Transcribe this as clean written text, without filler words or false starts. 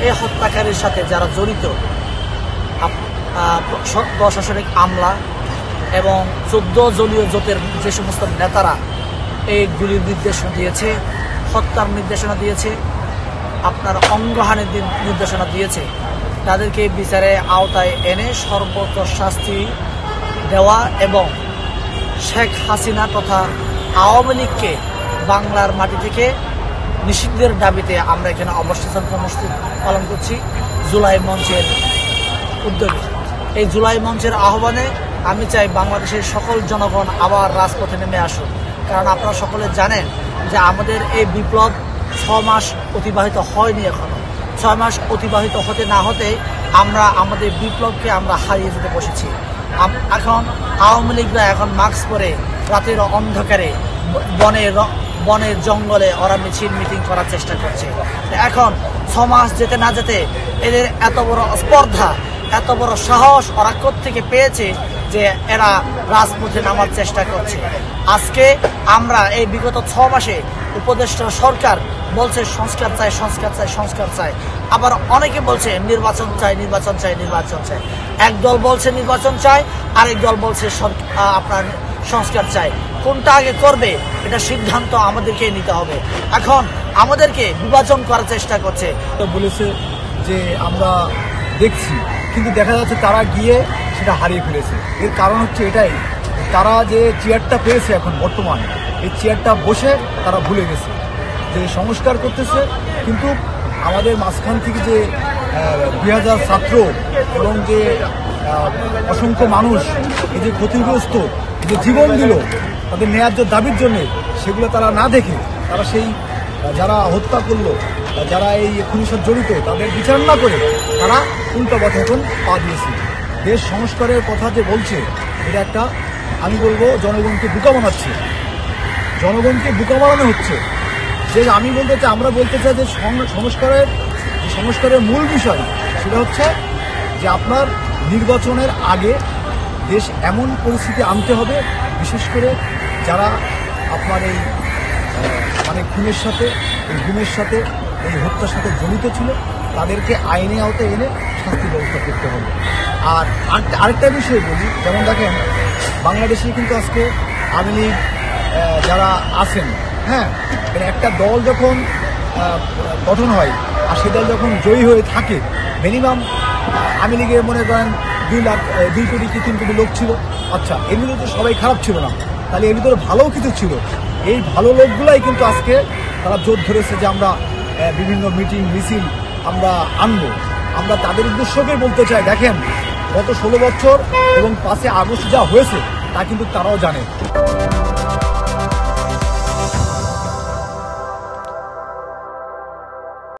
এই হত্যাকারীর সাথে যারা জড়িত প্রশাসনিক আমলা এবং 14 দলীয় জোটের যে সমস্ত নেতারা এই গুলির নির্দেশনা দিয়েছে, হত্যার নির্দেশনা দিয়েছে, আপনার অঙ্গহানির নির্দেশনা দিয়েছে, তাদেরকে বিচারের আওতায় এনে সর্বোচ্চ শাস্তি দেওয়া এবং শেখ হাসিনা তথা আওয়ামী লীগকে বাংলার মাটি থেকে নিষিদ্ধের দাবিতে আমরা এখানে অবস্থান কর্মসূচি পালন করছি জুলাই মঞ্চের উদ্যোগে। এই জুলাই মঞ্চের আহ্বানে আমি চাই বাংলাদেশের সকল জনগণ আবার রাজপথে নেমে আসুন, কারণ আপনারা সকলে জানেন যে আমাদের এই বিপ্লব 6 মাস অতিবাহিত হয়নি এখনো। 6 মাস অতিবাহিত হতে না হতে আমরা আমাদের বিপ্লবকে আমরা হারিয়ে যেতে বসেছি। এখন আওয়ামী লীগরা এখন মাস্ক পরে রাতের অন্ধকারে বনের জঙ্গলে ওরা মিটিং করার চেষ্টা করছে। এখন 6 মাস যেতে না যেতে এদের এত বড় স্পর্ধা, এত বড় সাহস ওরা কোত্থেকে পেয়েছে যে এরা রাজপথে নামার চেষ্টা করছে। আজকে আমরা এই বিগত 6 মাসে উপদেষ্টা সরকার বলছে সংস্কার চাই, সংস্কার চাই, সংস্কার চাই, আবার অনেকে বলছে নির্বাচন চাই, নির্বাচন চাই, নির্বাচন চাই। এক দল বলছে নির্বাচন চাই, আরেক দল বলছে আপনার সংস্কার চাই। কোনটা আগে করবে এটা সিদ্ধান্ত আমাদেরকে নিতে হবে। এখন আমাদেরকে বিভাজন করার চেষ্টা করছে। বলেছে যে আমরা দেখছি, কিন্তু দেখা যাচ্ছে তারা গিয়ে সেটা হারিয়ে ফেলেছে। এর কারণ হচ্ছে এটাই, তারা যে চেয়ারটা পেয়েছে এখন বর্তমানে, এই চেয়ারটা বসে তারা ভুলে গেছে যে সংস্কার করতেছে, কিন্তু আমাদের মাঝখান থেকে যে 2000 ছাত্র এবং যে অসংখ্য মানুষ এই যে ক্ষতিগ্রস্ত, যে জীবন দিল তাদের ন্যায্য দাবির জন্যে, সেগুলো তারা না দেখে তারা সেই যারা হত্যা করলো, যারা এই খুনের সাথে জড়িত তাদের বিচার না করে তারা উল্টো পথে এখন পা দিয়েছে। দেশ সংস্কারের কথা যে বলছে, এটা একটা আমি বলবো জনগণকে বোকা বানাচ্ছে, জনগণকে বোকা বানানো হচ্ছে। যে আমি বলতে চাই, আমরা বলতে চাই যে সংস্কারের মূল বিষয় সেটা হচ্ছে যে আপনার নির্বাচনের আগে দেশ এমন পরিস্থিতি আনতে হবে, বিশেষ করে যারা আপনার এই মানে খুনের সাথে, এই গুমের সাথে, এই হত্যার সাথে জড়িত ছিল, তাদেরকে আইনে আওতায় এনে শাস্তি ব্যবস্থা করতে হবে। আর আরেকটা বিষয় বলি, যেমন দেখেন বাংলাদেশে কিন্তু আজকে আওয়ামী লীগ যারা আছেন, হ্যাঁ, একটা দল যখন গঠন হয় আর সে দল যখন জয়ী হয়ে থাকে, মিনিমাম আওয়ামী লীগের মনে করেন 2 কোটি কি 3 কোটি লোক ছিল। আচ্ছা, এর ভিতরে তো সবাই খারাপ ছিল না, তাহলে এর ভিতরে ভালোও কিছু ছিল। এই ভালো লোকগুলাই কিন্তু আজকে তারা জোর ধরেছে যে আমরা বিভিন্ন মিটিং মিছিল আমরা আনবো। আমরা তাদের উদ্দেশ্যকে বলতে চাই, দেখেন গত 16 বছর এবং 5 আগস্ট যা হয়েছে তা কিন্তু তারাও জানে।